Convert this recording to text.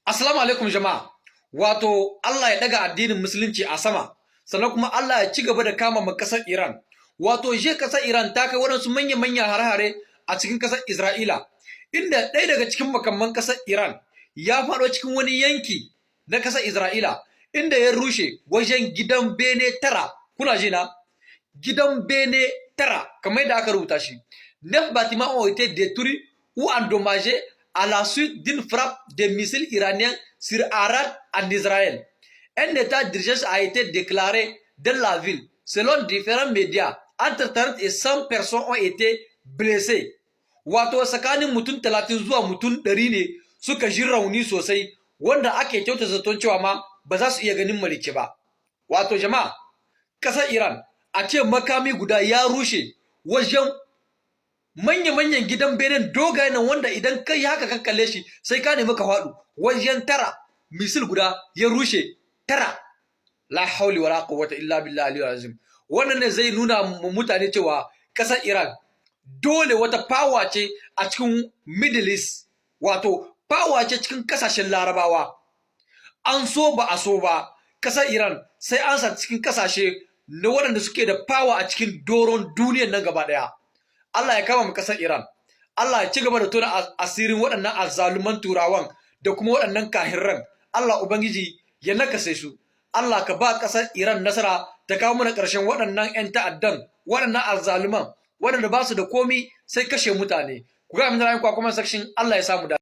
Assalamu alaikum jama'a. Wato Allah ya daga addinin musulunci a sama, sannan kuma Allah ya ci gaba da kama ma kasar Iran. Wato je kasar Iran ta kai waɗansu manya-manya hare-hare a cikin kasar Isra'ila, inda ɗaya daga cikin makamman kasar Iran ya faɗo cikin wani yanki na kasar Isra'ila, inda ya rushe wajen gidan bene 9. Kuna ji na? Gidan bene 9 kamar yadda aka rubuta shi. 9 bâtiments ont été détruits ou endommagés à la suite d'une frappe de missiles iraniens sur Arad en Israël. Un état d'urgence a été déclaré dans la ville. Selon différents médias, entre 30 et 100 personnes ont été blessées. Wato tsakanin mutum 30 zuwa mutum 100 ne suka ji rauni sosai, wanda ake kyauta zaton cewa ma ba za su iya ganin maliki ba. Wato jama'a, ƙasar Iran a ce makami guda ya rushe wajen manya-manyan gidan benin dogayen nan, wanda idan kai haka kan kalle shi sai ka nemi ka faɗu. Wajen 9 misil guda ya rushe 9. La hauli wala quwwata illa billahi aliyul azim. Wannan ne zai nuna mu mutane cewa ƙasar Iran dole wata power ce a cikin Middle East, wato power ce cikin kasashen Larabawa. An so ba a so ba, ƙasar Iran sai an sa cikin kasashe na waɗanda suke da power a cikin doron duniyar nan gaba ɗaya. Allah ya kama mu ƙasar Iran. Allah ya ci gaba da tona asirin waɗannan azzaluman turawan da kuma waɗannan kahirran. Allah Ubangiji ya nakase su. Allah ka ba ƙasar Iran nasara ta kawo mana ƙarshen waɗannan 'yan ta'addan, waɗannan azzaluman, waɗanda ba su da komi sai kashe mutane. Ku ga min da rayuwa kuma section. Allah ya samu da